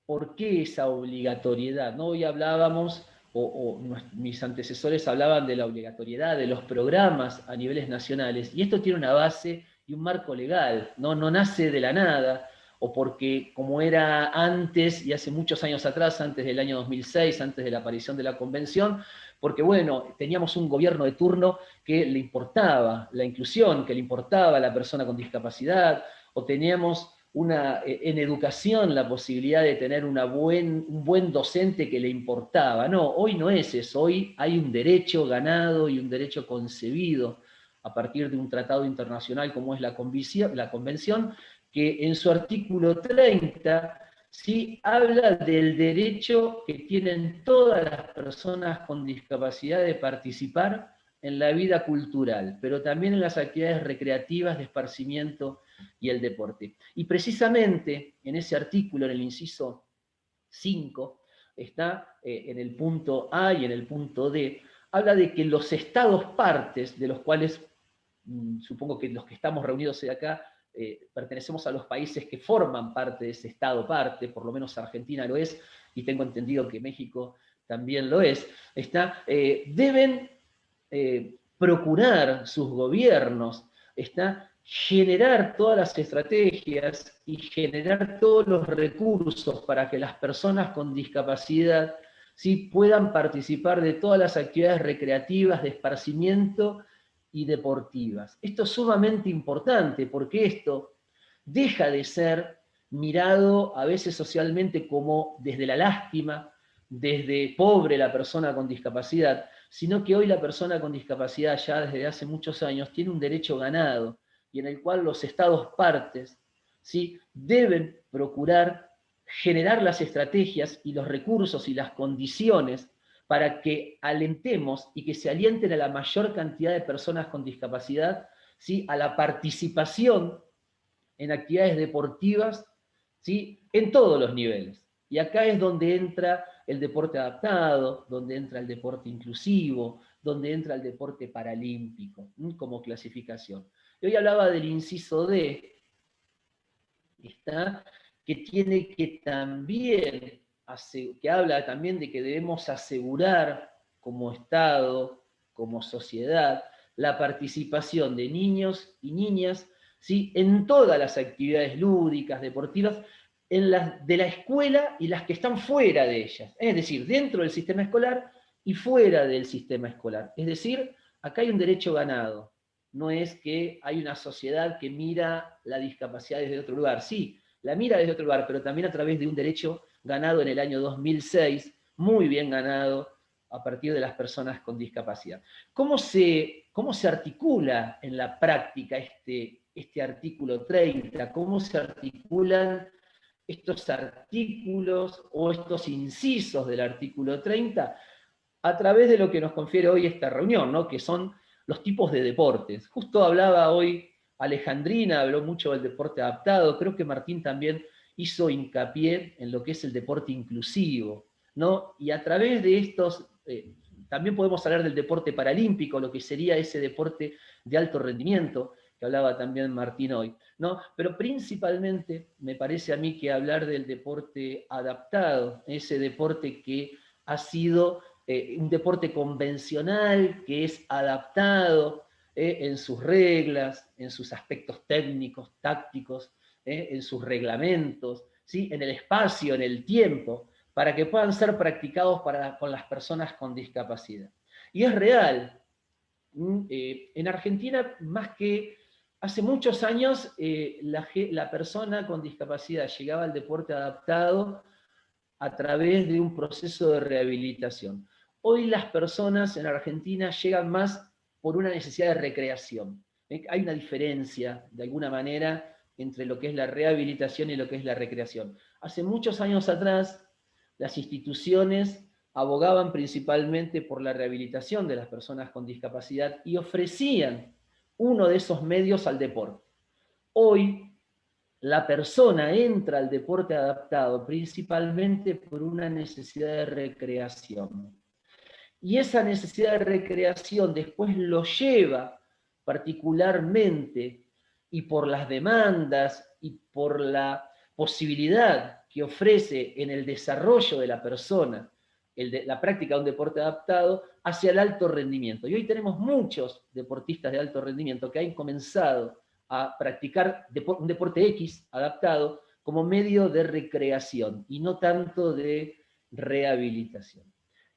por qué esa obligatoriedad, ¿no? Hoy hablábamos, mis antecesores hablaban de la obligatoriedad de los programas a niveles nacionales, y esto tiene una base y un marco legal, no nace de la nada, o porque como era antes y hace muchos años atrás, antes del año 2006, antes de la aparición de la convención, porque bueno, teníamos un gobierno de turno que le importaba la inclusión, que le importaba la persona con discapacidad, o teníamos en educación la posibilidad de tener un buen docente que le importaba. No, hoy no es eso, hoy hay un derecho ganado y un derecho concebido a partir de un tratado internacional como es la Convención, que en su artículo 30 sí habla del derecho que tienen todas las personas con discapacidad de participar en la vida cultural, pero también en las actividades recreativas de esparcimiento y el deporte. Y precisamente en ese artículo, en el inciso 5, está en el punto A y en el punto D, habla de que los estados partes, de los cuales supongo que los que estamos reunidos acá pertenecemos a los países que forman parte de ese estado parte, por lo menos Argentina lo es, y tengo entendido que México también lo es, deben procurar sus gobiernos, generar todas las estrategias y generar todos los recursos para que las personas con discapacidad ¿sí? puedan participar de todas las actividades recreativas, de esparcimiento y deportivas. Esto es sumamente importante porque esto deja de ser mirado a veces socialmente como desde la lástima, desde pobre la persona con discapacidad, sino que hoy la persona con discapacidad ya desde hace muchos años tiene un derecho ganado y en el cual los estados partes ¿sí? deben procurar generar las estrategias y los recursos y las condiciones para que alentemos y que se alienten a la mayor cantidad de personas con discapacidad ¿sí? a la participación en actividades deportivas ¿sí? en todos los niveles. Y acá es donde entra el deporte adaptado, donde entra el deporte inclusivo, donde entra el deporte paralímpico, como clasificación. Y hoy hablaba del inciso D, ¿está? Que tiene que también, que habla también de que debemos asegurar como Estado, como sociedad, la participación de niños y niñas, ¿sí?, en todas las actividades lúdicas, deportivas, de la escuela y las que están fuera de ellas. Es decir, dentro del sistema escolar y fuera del sistema escolar. Es decir, acá hay un derecho ganado. No es que hay una sociedad que mira la discapacidad desde otro lugar. Sí, la mira desde otro lugar, pero también a través de un derecho ganado en el año 2006, muy bien ganado a partir de las personas con discapacidad. ¿Cómo se articula en la práctica este artículo 30? ¿Cómo se articulan estos artículos o estos incisos del artículo 30? A través de lo que nos confiere hoy esta reunión, ¿no?, que son los tipos de deportes. Justo hablaba hoy Alejandrina, habló mucho del deporte adaptado, creo que Martín también hizo hincapié en lo que es el deporte inclusivo, ¿no? Y a través de estos, también podemos hablar del deporte paralímpico, lo que sería ese deporte de alto rendimiento, que hablaba también Martín hoy, ¿no? Pero principalmente me parece a mí que hablar del deporte adaptado, ese deporte que ha sido un deporte convencional, que es adaptado en sus reglas, en sus aspectos técnicos, tácticos, en sus reglamentos, ¿sí?, en el espacio, en el tiempo, para que puedan ser practicados con las personas con discapacidad. Y es real. En Argentina, más que hace muchos años, la persona con discapacidad llegaba al deporte adaptado a través de un proceso de rehabilitación. Hoy las personas en Argentina llegan más por una necesidad de recreación. Hay una diferencia, de alguna manera, entre lo que es la rehabilitación y lo que es la recreación. Hace muchos años atrás, las instituciones abogaban principalmente por la rehabilitación de las personas con discapacidad y ofrecían uno de esos medios al deporte. Hoy, la persona entra al deporte adaptado principalmente por una necesidad de recreación. Y esa necesidad de recreación después lo lleva particularmente, y por las demandas y por la posibilidad que ofrece en el desarrollo de la persona la práctica de un deporte adaptado, hacia el alto rendimiento. Y hoy tenemos muchos deportistas de alto rendimiento que han comenzado a practicar un deporte X adaptado como medio de recreación y no tanto de rehabilitación.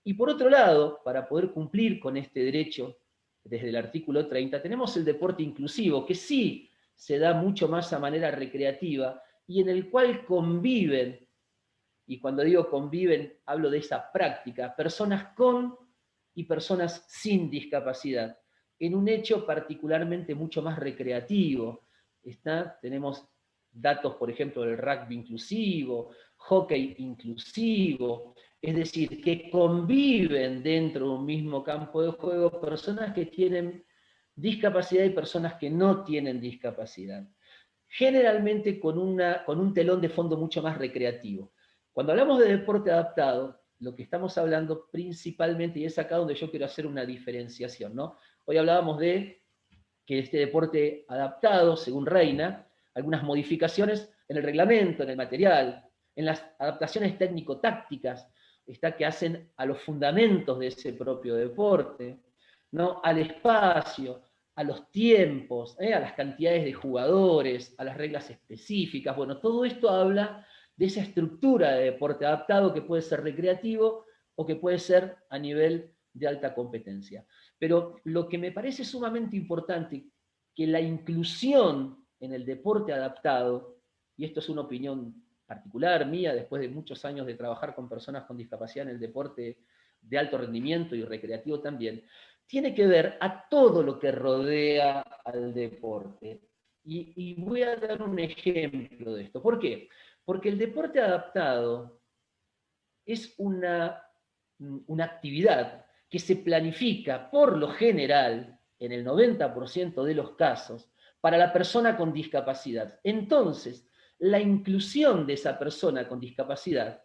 Y por otro lado, para poder cumplir con este derecho, desde el artículo 30, tenemos el deporte inclusivo, que sí se da mucho más a manera recreativa y en el cual conviven, y cuando digo conviven, hablo de esa práctica, personas con y personas sin discapacidad, en un hecho particularmente mucho más recreativo. Tenemos datos, por ejemplo, del rugby inclusivo, hockey inclusivo, es decir, que conviven dentro de un mismo campo de juego personas que tienen discapacidad y personas que no tienen discapacidad. Generalmente con un telón de fondo mucho más recreativo. Cuando hablamos de deporte adaptado, lo que estamos hablando principalmente, y es acá donde yo quiero hacer una diferenciación, ¿no? Hoy hablábamos de que este deporte adaptado, según Reina, algunas modificaciones en el reglamento, en el material, en las adaptaciones técnico-tácticas, que hacen a los fundamentos de ese propio deporte, ¿no?, al espacio, a los tiempos, a las cantidades de jugadores, a las reglas específicas. Bueno, todo esto habla de esa estructura de deporte adaptado que puede ser recreativo o que puede ser a nivel de alta competencia. Pero lo que me parece sumamente importante, que la inclusión en el deporte adaptado, y esto es una opinión particular mía, después de muchos años de trabajar con personas con discapacidad en el deporte de alto rendimiento y recreativo también, tiene que ver a todo lo que rodea al deporte. Y voy a dar un ejemplo de esto. ¿Por qué? Porque el deporte adaptado es una actividad que se planifica por lo general, en el 90% de los casos, para la persona con discapacidad. Entonces, la inclusión de esa persona con discapacidad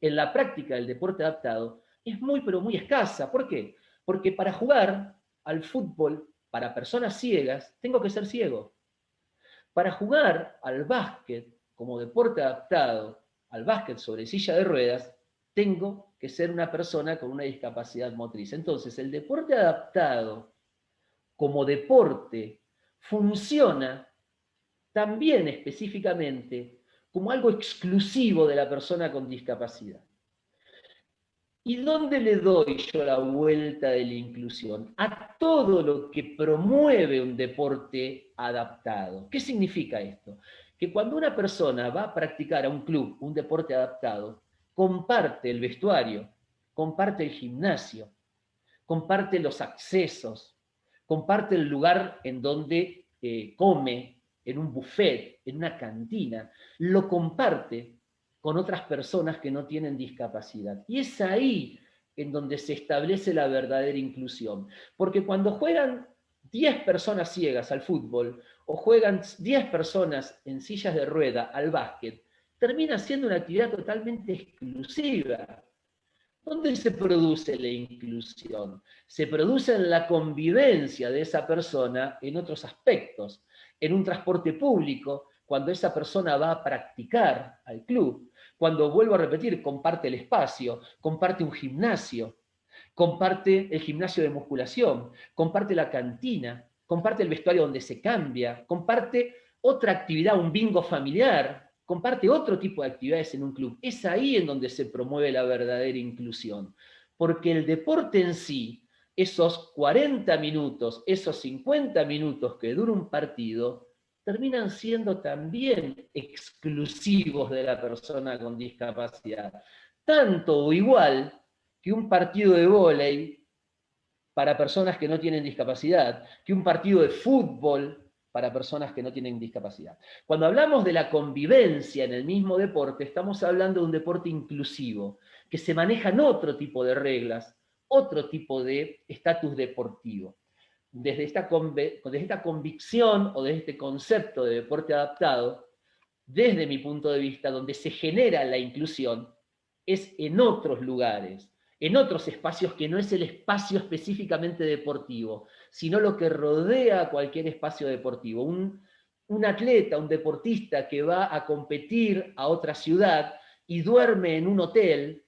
en la práctica del deporte adaptado es muy, pero muy escasa. ¿Por qué? Porque para jugar al fútbol, para personas ciegas, tengo que ser ciego. Para jugar al básquet como deporte adaptado, al básquet sobre silla de ruedas, tengo que ser una persona con una discapacidad motriz. Entonces, el deporte adaptado como deporte funciona también específicamente como algo exclusivo de la persona con discapacidad. ¿Y dónde le doy yo la vuelta de la inclusión? A todo lo que promueve un deporte adaptado. ¿Qué significa esto? Que cuando una persona va a practicar a un club, un deporte adaptado, comparte el vestuario, comparte el gimnasio, comparte los accesos, comparte el lugar en donde come, en un buffet, en una cantina, lo comparte con otras personas que no tienen discapacidad. Y es ahí en donde se establece la verdadera inclusión. Porque cuando juegan 10 personas ciegas al fútbol o juegan 10 personas en sillas de rueda al básquet, termina siendo una actividad totalmente exclusiva. ¿Dónde se produce la inclusión? Se produce en la convivencia de esa persona en otros aspectos. En un transporte público, cuando esa persona va a practicar al club, cuando, vuelvo a repetir, comparte el espacio, comparte un gimnasio, comparte el gimnasio de musculación, comparte la cantina, comparte el vestuario donde se cambia, comparte otra actividad, un bingo familiar, comparte otro tipo de actividades en un club. Es ahí en donde se promueve la verdadera inclusión. Porque el deporte en sí, esos 40 minutos, esos 50 minutos que dura un partido, terminan siendo también exclusivos de la persona con discapacidad. Tanto o igual que un partido de vóley para personas que no tienen discapacidad, que un partido de fútbol para personas que no tienen discapacidad. Cuando hablamos de la convivencia en el mismo deporte, estamos hablando de un deporte inclusivo, que se manejan otro tipo de reglas, otro tipo de estatus deportivo. Desde esta convicción o desde este concepto de deporte adaptado, desde mi punto de vista, donde se genera la inclusión, es en otros lugares, en otros espacios que no es el espacio específicamente deportivo, sino lo que rodea a cualquier espacio deportivo. Un atleta, un deportista que va a competir a otra ciudad y duerme en un hotel,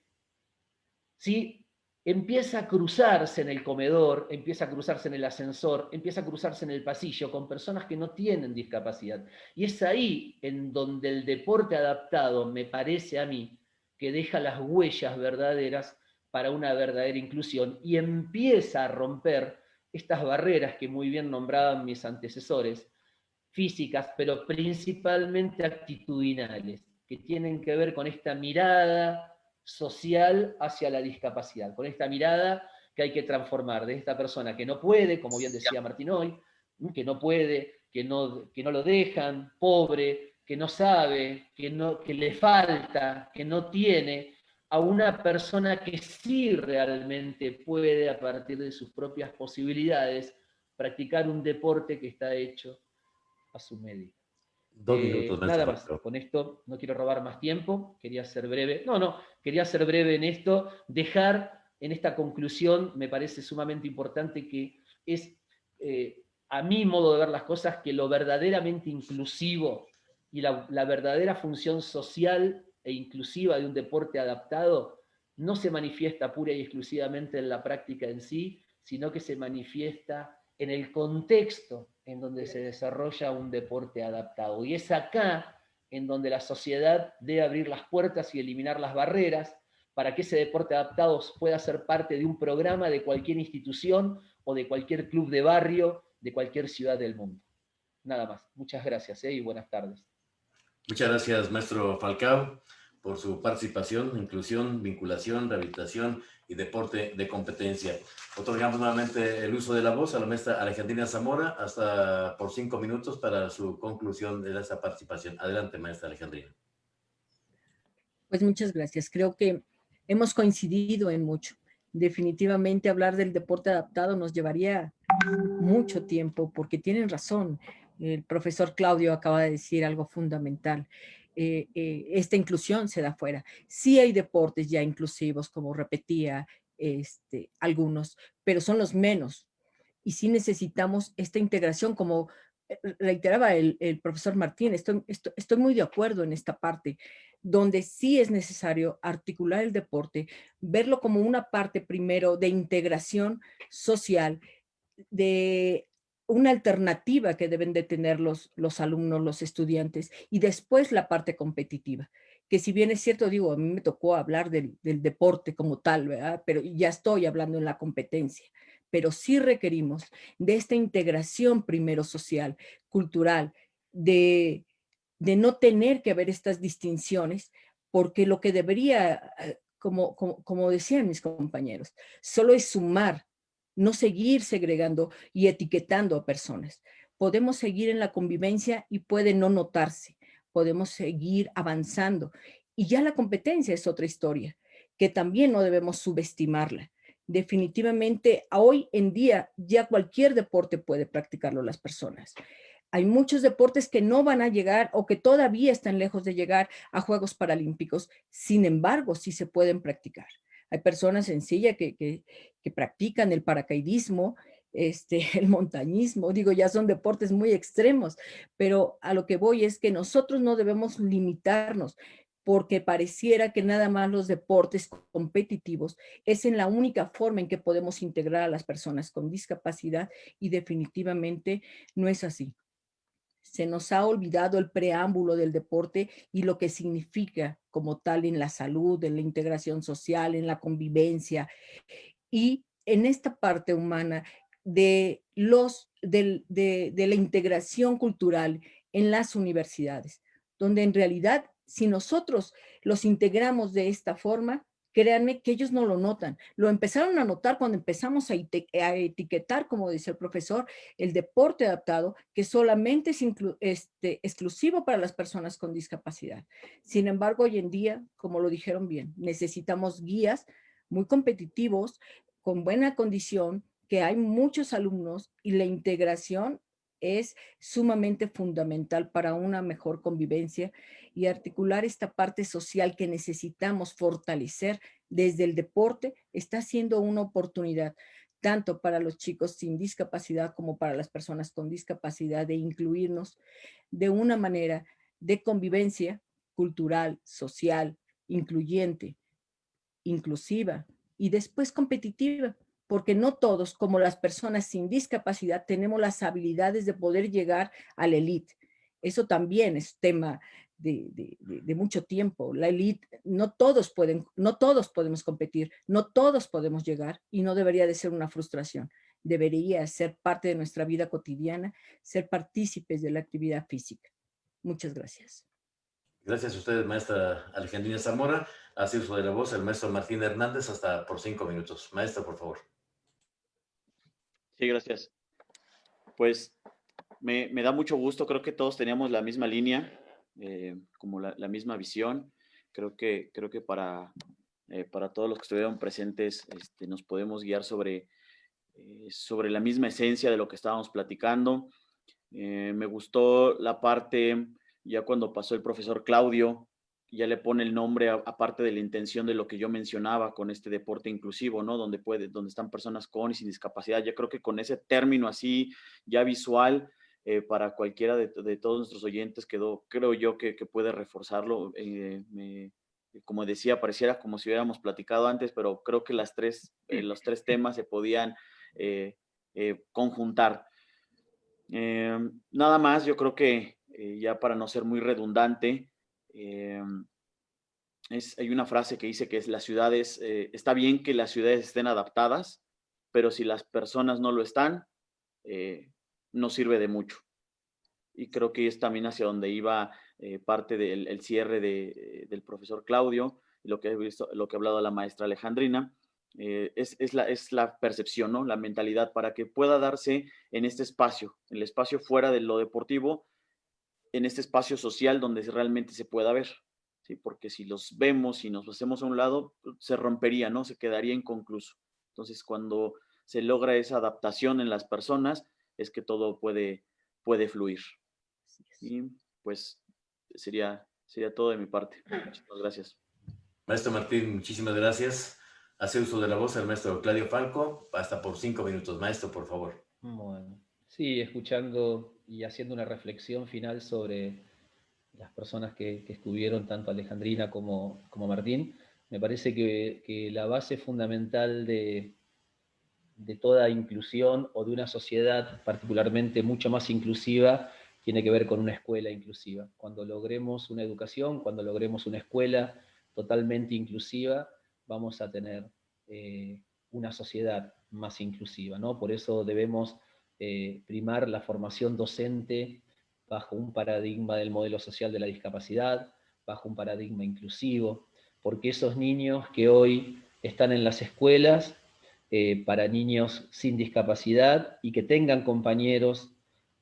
¿sí? Empieza a cruzarse en el comedor, empieza a cruzarse en el ascensor, empieza a cruzarse en el pasillo con personas que no tienen discapacidad. Y es ahí en donde el deporte adaptado, me parece a mí, que deja las huellas verdaderas para una verdadera inclusión y empieza a romper estas barreras que muy bien nombraban mis antecesores, físicas, pero principalmente actitudinales, que tienen que ver con esta mirada social hacia la discapacidad, con esta mirada que hay que transformar de esta persona que no puede, como bien decía Martín hoy, que no puede, que no lo dejan, pobre, que no sabe, que le falta, que no tiene, a una persona que sí realmente puede, a partir de sus propias posibilidades, practicar un deporte que está hecho a su medida. 2 minutos, Nada maestro más, Falcao. con esto no quiero robar más tiempo, quería ser breve. Quería ser breve en esto, dejar en esta conclusión, me parece sumamente importante que es, a mi modo de ver las cosas, que lo verdaderamente inclusivo y la verdadera función social e inclusiva de un deporte adaptado no se manifiesta pura y exclusivamente en la práctica en sí, sino que se manifiesta en el contexto en donde se desarrolla un deporte adaptado. Y es acá en donde la sociedad debe abrir las puertas y eliminar las barreras para que ese deporte adaptado pueda ser parte de un programa de cualquier institución o de cualquier club de barrio de cualquier ciudad del mundo. Nada más. Muchas gracias y buenas tardes. Muchas gracias, maestro Falcao, por su participación, inclusión, vinculación, rehabilitación y deporte de competencia. Otorgamos nuevamente el uso de la voz a la maestra Alejandrina Zamora, hasta por 5 minutos para su conclusión de esa participación. Adelante, maestra Alejandrina. Pues muchas gracias. Creo que hemos coincidido en mucho. Definitivamente hablar del deporte adaptado nos llevaría mucho tiempo, porque tienen razón. El profesor Claudio acaba de decir algo fundamental. esta inclusión se da fuera. Sí hay deportes ya inclusivos, como repetía algunos, pero son los menos. Y sí necesitamos esta integración, como reiteraba el profesor Martín, estoy muy de acuerdo en esta parte, donde sí es necesario articular el deporte, verlo como una parte primero de integración social, de una alternativa que deben de tener los alumnos, los estudiantes, y después la parte competitiva, que si bien es cierto, digo, a mí me tocó hablar del deporte como tal, ¿verdad? Pero ya estoy hablando en la competencia, pero sí requerimos de esta integración primero social, cultural, de no tener que haber estas distinciones, porque lo que debería, como decían mis compañeros, solo es sumar, no seguir segregando y etiquetando a personas. Podemos seguir en la convivencia y puede no notarse, podemos seguir avanzando. Y ya la competencia es otra historia, que también no debemos subestimarla. Definitivamente, hoy en día ya cualquier deporte puede practicarlo las personas. Hay muchos deportes que no van a llegar o que todavía están lejos de llegar a Juegos Paralímpicos, sin embargo, sí se pueden practicar. Hay personas sencillas que practican el paracaidismo, el montañismo, digo, ya son deportes muy extremos, pero a lo que voy es que nosotros no debemos limitarnos, porque pareciera que nada más los deportes competitivos es en la única forma en que podemos integrar a las personas con discapacidad, y definitivamente no es así. Se nos ha olvidado el preámbulo del deporte y lo que significa como tal en la salud, en la integración social, en la convivencia y en esta parte humana de la integración cultural en las universidades, donde en realidad, si nosotros los integramos de esta forma, créanme que ellos no lo notan. Lo empezaron a notar cuando empezamos a etiquetar, como dice el profesor, el deporte adaptado, que solamente es exclusivo para las personas con discapacidad. Sin embargo, hoy en día, como lo dijeron bien, necesitamos guías muy competitivos, con buena condición, que hay muchos alumnos y la integración es sumamente fundamental para una mejor convivencia y articular esta parte social que necesitamos fortalecer desde el deporte está siendo una oportunidad tanto para los chicos sin discapacidad como para las personas con discapacidad de incluirnos de una manera de convivencia cultural, social, incluyente, inclusiva y después competitiva, porque no todos, como las personas sin discapacidad, tenemos las habilidades de poder llegar a la élite. Eso también es tema de mucho tiempo. La élite, no todos podemos competir, no todos podemos llegar y no debería de ser una frustración. Debería ser parte de nuestra vida cotidiana, ser partícipes de la actividad física. Muchas gracias. Gracias a ustedes, maestra Alejandrina Zamora. Así uso de la voz el maestro Martín Hernández, hasta por 5 minutos. Maestra, por favor. Sí, gracias. Pues me da mucho gusto, creo que todos teníamos la misma línea, como la misma visión. Creo que para todos los que estuvieron presentes nos podemos guiar sobre la misma esencia de lo que estábamos platicando. Me gustó la parte, ya cuando pasó el profesor Claudio, ya le pone el nombre aparte de la intención de lo que yo mencionaba con este deporte inclusivo, ¿no? Donde están personas con y sin discapacidad. Yo creo que con ese término así ya visual, para cualquiera de todos nuestros oyentes creo yo que puede reforzarlo. Como decía, pareciera como si hubiéramos platicado antes, pero creo que los tres temas se podían conjuntar. Nada más, yo creo que ya para no ser muy redundante, hay una frase que dice que está bien que las ciudades estén adaptadas, pero si las personas no lo están, no sirve de mucho. Y creo que es también hacia donde iba parte del cierre del profesor Claudio, lo que ha hablado la maestra Alejandrina. Es la percepción, ¿no? La mentalidad para que pueda darse en este espacio, en el espacio fuera de lo deportivo, en este espacio social donde realmente se pueda ver, ¿sí? Porque si los vemos y nos hacemos a un lado, se rompería, ¿no? Se quedaría inconcluso. Entonces, cuando se logra esa adaptación en las personas, es que todo puede fluir. Y pues sería Sería todo de mi parte. Muchísimas gracias. Maestro Martín, muchísimas gracias. Hace uso de la voz el maestro Claudio Falco, hasta por 5 minutos. Maestro, por favor. Bueno, sí, escuchando y haciendo una reflexión final sobre las personas que estuvieron, tanto Alejandrina como Martín, me parece que la base fundamental de toda inclusión o de una sociedad particularmente mucho más inclusiva tiene que ver con una escuela inclusiva. Cuando logremos una educación, cuando logremos una escuela totalmente inclusiva, vamos a tener una sociedad más inclusiva, ¿no? Por eso debemos primar la formación docente bajo un paradigma del modelo social de la discapacidad, bajo un paradigma inclusivo, porque esos niños que hoy están en las escuelas para niños sin discapacidad y que tengan compañeros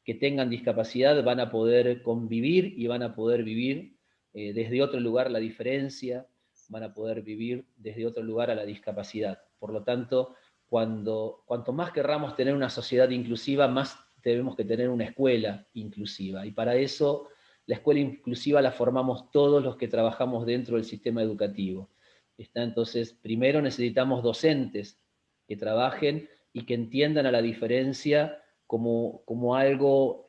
que tengan discapacidad van a poder convivir y van a poder vivir desde otro lugar la diferencia, van a poder vivir desde otro lugar a la discapacidad. Por lo tanto, cuanto más querramos tener una sociedad inclusiva, más tenemos que tener una escuela inclusiva. Y para eso, la escuela inclusiva la formamos todos los que trabajamos dentro del sistema educativo. Entonces, primero necesitamos docentes que trabajen y que entiendan a la diferencia como algo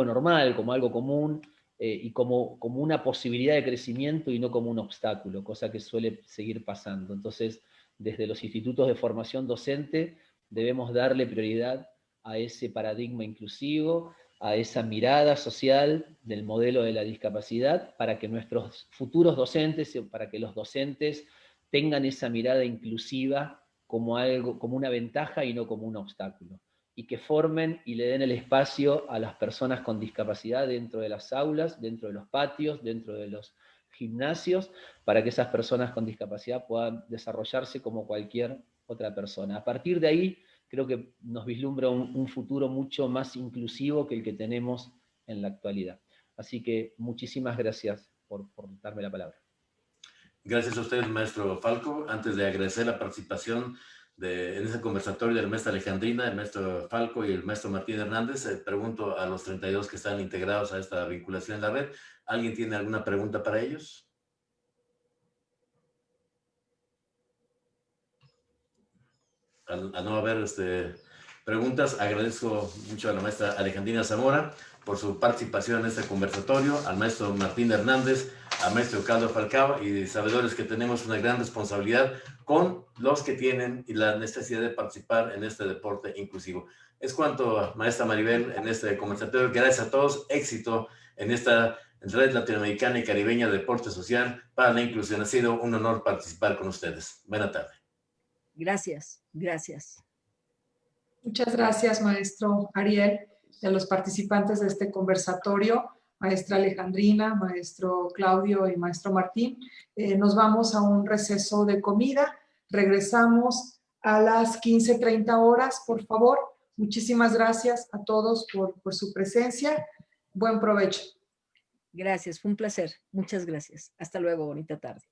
normal, como algo común, y como una posibilidad de crecimiento y no como un obstáculo, cosa que suele seguir pasando. Entonces, desde los institutos de formación docente debemos darle prioridad a ese paradigma inclusivo, a esa mirada social del modelo de la discapacidad, para que nuestros futuros docentes, para que los docentes tengan esa mirada inclusiva como una ventaja y no como un obstáculo, y que formen y le den el espacio a las personas con discapacidad dentro de las aulas, dentro de los patios, dentro de los gimnasios, para que esas personas con discapacidad puedan desarrollarse como cualquier otra persona. A partir de ahí, creo que nos vislumbra un futuro mucho más inclusivo que el que tenemos en la actualidad. Así que muchísimas gracias por darme la palabra. Gracias a ustedes, maestro Falco. Antes de agradecer la participación en ese conversatorio del maestro Alejandrina, el maestro Falco y el maestro Martín Hernández, pregunto a los 32 que están integrados a esta vinculación en la red, ¿alguien tiene alguna pregunta para ellos? Al no haber preguntas, agradezco mucho a la maestra Alejandrina Zamora por su participación en este conversatorio, al maestro Martín Hernández, al maestro Claudio Falcao, y sabedores que tenemos una gran responsabilidad con los que tienen la necesidad de participar en este deporte inclusivo. Es cuanto, maestra Maribel, en este conversatorio. Gracias a todos, éxito en esta Red Latinoamericana y Caribeña de Deporte Social para la Inclusión. Ha sido un honor participar con ustedes. Buena tarde. Gracias, gracias. Muchas gracias, maestro Ariel, y a los participantes de este conversatorio, maestra Alejandrina, maestro Claudio y maestro Martín. Nos vamos a un receso de comida. Regresamos a las 15:30 horas, por favor. Muchísimas gracias a todos por su presencia. Buen provecho. Gracias, fue un placer. Muchas gracias. Hasta luego, bonita tarde.